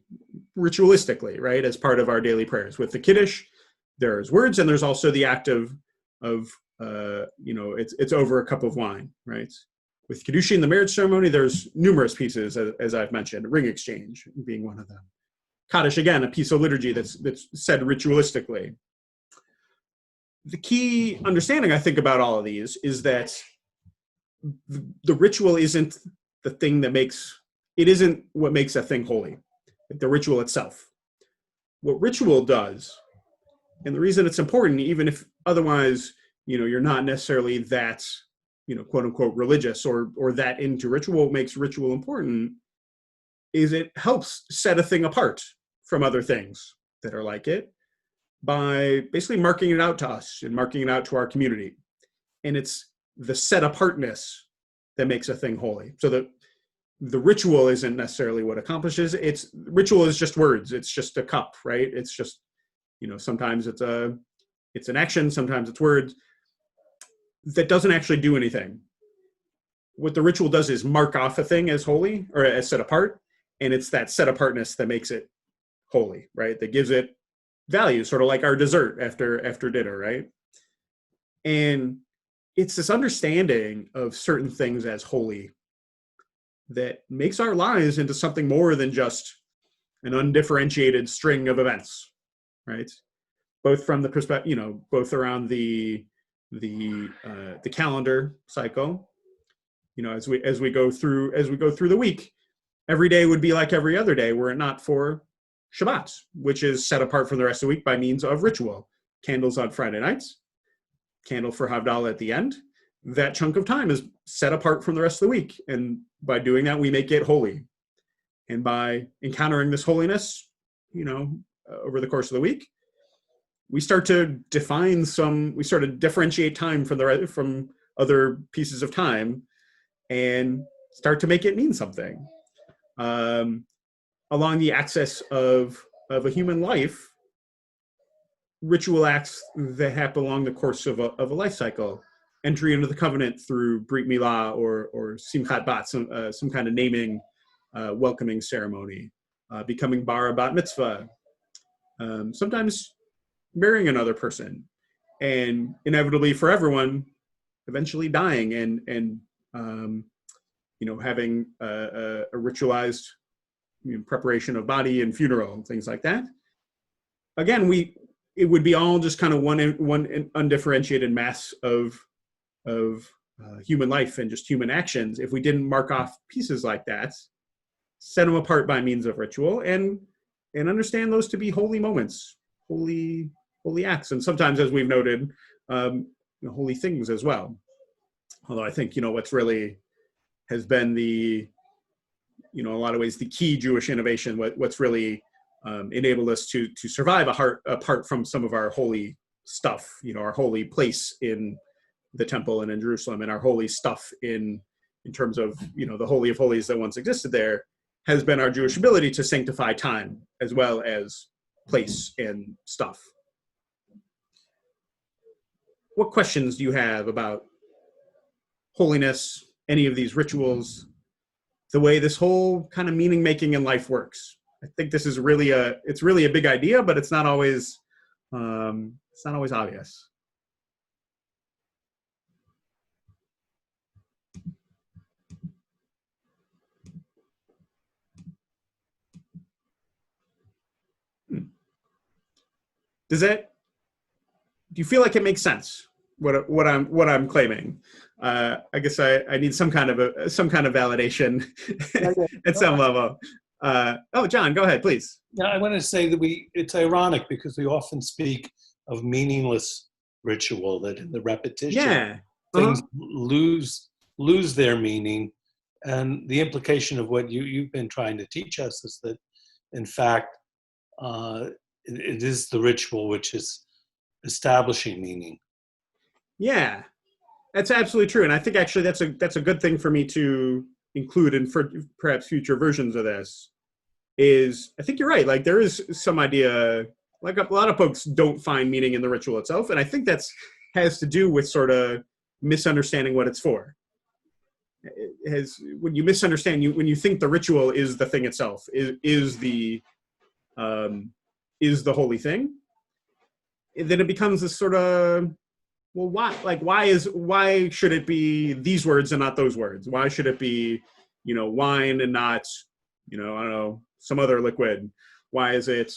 ritualistically, right, as part of our daily prayers. With the kiddush, there's words, and there's also the act of it's over a cup of wine, right? With kedushin, the marriage ceremony, there's numerous pieces, as I've mentioned, ring exchange being one of them. Kaddish, again, a piece of liturgy that's said ritualistically. The key understanding, I think, about all of these is that the ritual isn't the thing it isn't what makes a thing holy, the ritual itself. What ritual does, and the reason it's important, even if otherwise, you're not necessarily that, quote unquote, religious or that into ritual, what makes ritual important is it helps set a thing apart from other things that are like it by basically marking it out to us and marking it out to our community. And it's the set apartness that makes a thing holy. So the ritual isn't necessarily what accomplishes. Ritual is just words. It's just a cup, right? It's just, sometimes it's an action, sometimes it's words that doesn't actually do anything. What the ritual does is mark off a thing as holy or as set apart. And it's that set apartness that makes it holy, right? That gives it value, sort of like our dessert after dinner, right? And it's this understanding of certain things as holy that makes our lives into something more than just an undifferentiated string of events, right? Both from the perspective, both around the calendar cycle, as we go through the week, every day would be like every other day were it not for Shabbat, which is set apart from the rest of the week by means of ritual. Candles on Friday nights, candle for Havdalah at the end. That chunk of time is set apart from the rest of the week. And by doing that, we make it holy. And by encountering this holiness, over the course of the week, we start to differentiate time from other pieces of time and start to make it mean something. Along the axis of a human life, ritual acts that happen along the course of a life cycle, entry into the covenant through Brit Milah or Simchat Bat, some kind of naming, welcoming ceremony, becoming bar bat mitzvah, sometimes marrying another person, and inevitably for everyone, eventually dying and having a ritualized preparation of body and funeral and things like that. Again, it would be all just kind of one undifferentiated mass of human life and just human actions if we didn't mark off pieces like that, set them apart by means of ritual, and understand those to be holy moments, holy acts, and sometimes, as we've noted, holy things as well. Although I think what's really has been in a lot of ways the key Jewish innovation, what's really enabled us to survive apart from some of our holy stuff, our holy place in the temple and in Jerusalem, and our holy stuff in terms of the Holy of Holies that once existed there, has been our Jewish ability to sanctify time as well as place and stuff. What questions do you have about holiness, any of these rituals, the way this whole kind of meaning making in life works? I think this is really it's really a big idea, but it's not always obvious. Do you feel like it makes sense what I'm claiming? I guess I need some kind of validation at some level. John, go ahead, please. Yeah, I want to say that it's ironic because we often speak of meaningless ritual, that in the repetition, things lose their meaning. And the implication of what you've been trying to teach us is that, in fact, it is the ritual which is establishing meaning. Yeah, that's absolutely true. And I think actually that's a good thing for me to include in for perhaps future versions of this. Is I think you're right. Like there is some idea, like a lot of folks don't find meaning in the ritual itself. And I think has to do with sort of misunderstanding what it's for. When you misunderstand, when you think the ritual is the thing itself, is the holy thing, then it becomes this sort of, well, why? Like, why should it be these words and not those words? Why should it be, wine and not, I don't know, some other liquid? Why is it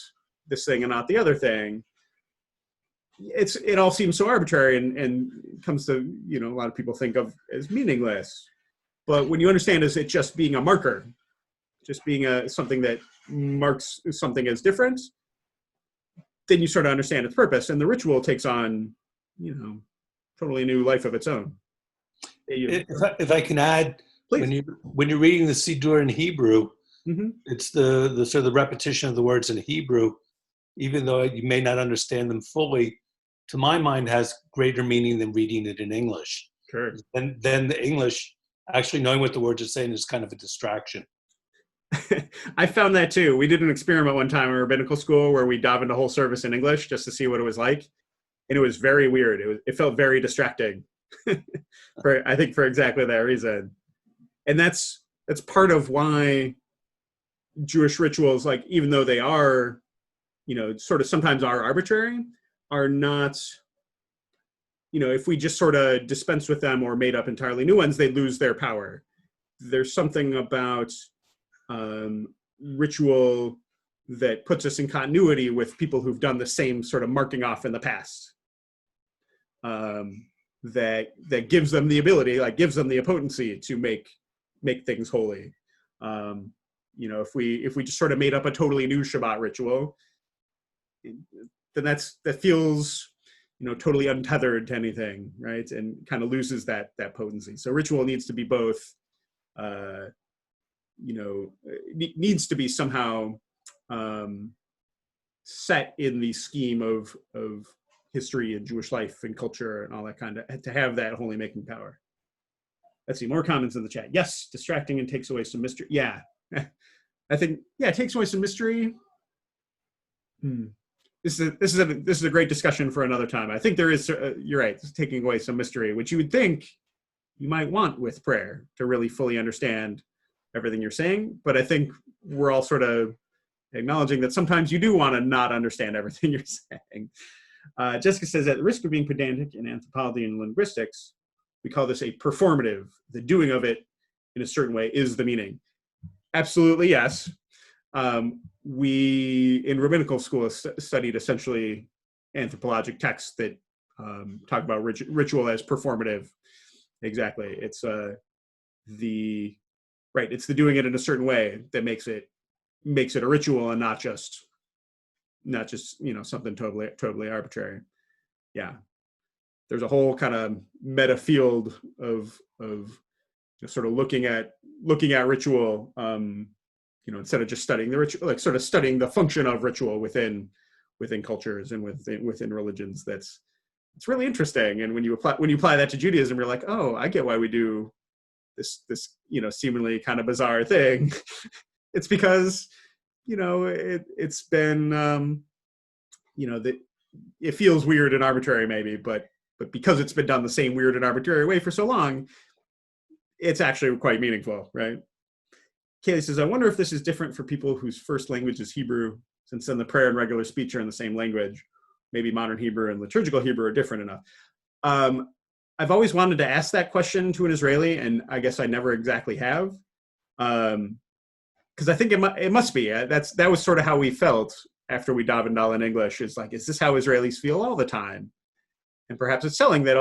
this thing and not the other thing? It all seems so arbitrary and comes to, a lot of people think of as meaningless. But when you understand it just being a marker, just being something that marks something as different, then you sort of understand its purpose, and the ritual takes on, totally new life of its own. If I can add, please. When you're reading the Siddur in Hebrew, mm-hmm. It's the sort of the repetition of the words in Hebrew, even though you may not understand them fully, to my mind has greater meaning than reading it in English. Sure. And then the English, actually knowing what the words are saying, is kind of a distraction. I found that too. We did an experiment one time in rabbinical school where we dive into whole service in English just to see what it was like. And it was very weird. It felt very distracting I think for exactly that reason. And that's part of why Jewish rituals, like, even though they are, sort of sometimes are arbitrary, are not, if we just sort of dispense with them or made up entirely new ones, they lose their power. There's something about ritual that puts us in continuity with people who've done the same sort of marking off in the past. That gives them the ability, like gives them the potency to make things holy. If we just sort of made up a totally new Shabbat ritual, then that feels, totally untethered to anything, right? And kind of loses that potency. So ritual needs to be both, needs to be somehow set in the scheme of history and Jewish life and culture and all that kind of, to have that holy making power. Let's see, more comments in the chat. Yes, distracting and takes away some mystery. Yeah, I think, it takes away some mystery. This is a great discussion for another time. I think there is, you're right, it's taking away some mystery, which you would think you might want with prayer to really fully understand everything you're saying. But I think we're all sort of acknowledging that sometimes you do want to not understand everything you're saying. Jessica says, at the risk of being pedantic in anthropology and linguistics, we call this a performative. The doing of it in a certain way is the meaning. Absolutely, yes. We, in rabbinical school, studied essentially anthropologic texts that talk about ritual as performative. Exactly. It's the doing it in a certain way that makes it a ritual and not just something totally arbitrary. Yeah, there's a whole kind of meta field of sort of looking at ritual, instead of just studying the ritual, like sort of studying the function of ritual within cultures and within religions. It's really interesting. And when you apply that to Judaism, you're like, oh, I get why we do this seemingly kind of bizarre thing. it's because, it's been, it feels weird and arbitrary maybe, but because it's been done the same weird and arbitrary way for so long, it's actually quite meaningful, right? Kaylee says, I wonder if this is different for people whose first language is Hebrew, since then the prayer and regular speech are in the same language. Maybe modern Hebrew and liturgical Hebrew are different enough. I've always wanted to ask that question to an Israeli, and I guess I never exactly have. Because I think it must be. That was sort of how we felt after we davened all in English. It's like, is this how Israelis feel all the time? And perhaps it's telling that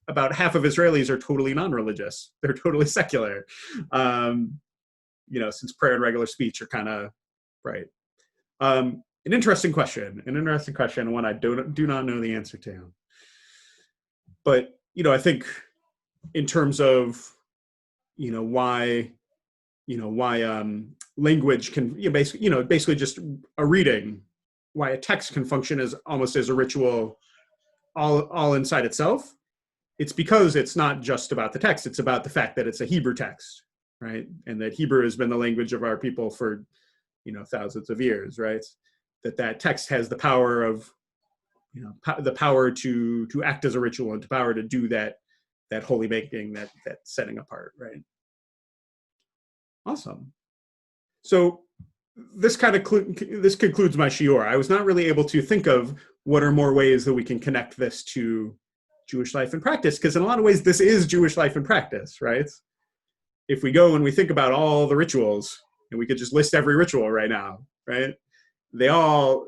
about half of Israelis are totally non-religious. They're totally secular. Since prayer and regular speech are kind of right. An interesting question, and one I do not know the answer to. But, I think in terms of, why language can, basically just a reading, why a text can function as almost as a ritual all inside itself. It's because it's not just about the text, it's about the fact that it's a Hebrew text, right? And that Hebrew has been the language of our people for, thousands of years, right? That text has the power of, the power to act as a ritual and the power to do that holy making, that setting apart, right? Awesome. So this concludes my shiur. I was not really able to think of what are more ways that we can connect this to Jewish life and practice, because in a lot of ways this is Jewish life and practice, right? If we go and we think about all the rituals, and we could just list every ritual right now, right? They all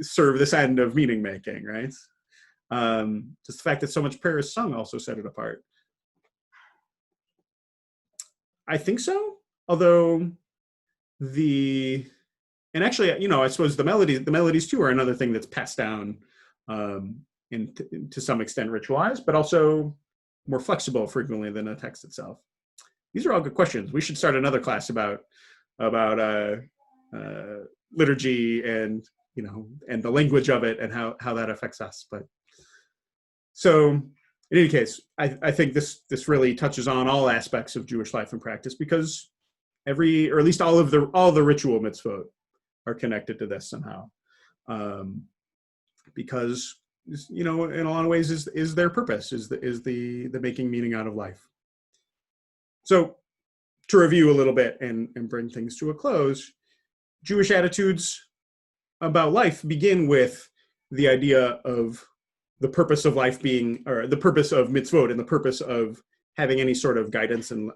serve this end of meaning making, right? Just the fact that so much prayer is sung also set it apart. I think so. Although and actually, I suppose the melodies too are another thing that's passed down and to some extent ritualized, but also more flexible frequently than a text itself. These are all good questions. We should start another class about liturgy and and the language of it and how that affects us. But so in any case, I think this really touches on all aspects of Jewish life and practice, because or at least all the ritual mitzvot are connected to this somehow, because in a lot of ways is their purpose, is the making meaning out of life. So to review a little bit and bring things to a close, Jewish attitudes about life begin with the idea of the purpose of life being, or the purpose of mitzvot, and the purpose of having any sort of guidance and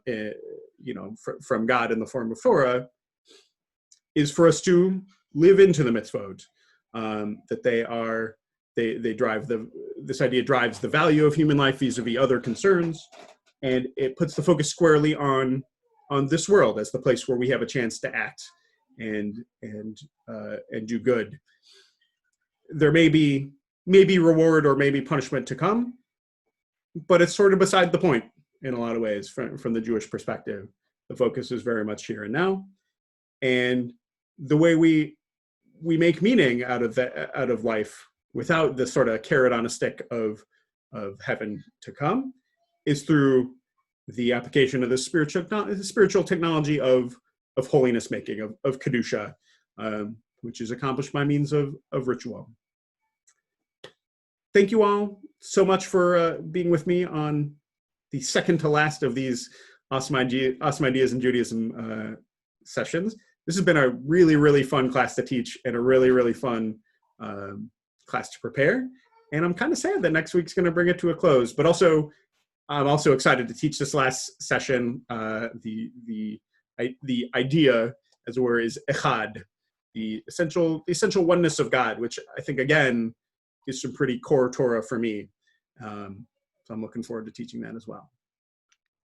from God in the form of Torah, is for us to live into the mitzvot. That they drive this idea drives the value of human life vis-a-vis other concerns, and it puts the focus squarely on this world as the place where we have a chance to act and do good. There may be reward or maybe punishment to come, but it's sort of beside the point in a lot of ways from the Jewish perspective. The focus is very much here and now, and the way we make meaning out of life without the sort of carrot on a stick of heaven to come is through the application of the spiritual technology of holiness making, of kedusha, which is accomplished by means of ritual. Thank you all so much for being with me on the second to last of these awesome ideas in Judaism sessions. This has been a really, really fun class to teach and a really, really fun class to prepare. And I'm kind of sad that next week's going to bring it to a close, but also I'm also excited to teach this last session. The idea, as it were, is echad, the essential oneness of God, which I think again is some pretty core Torah for me. So I'm looking forward to teaching that as well.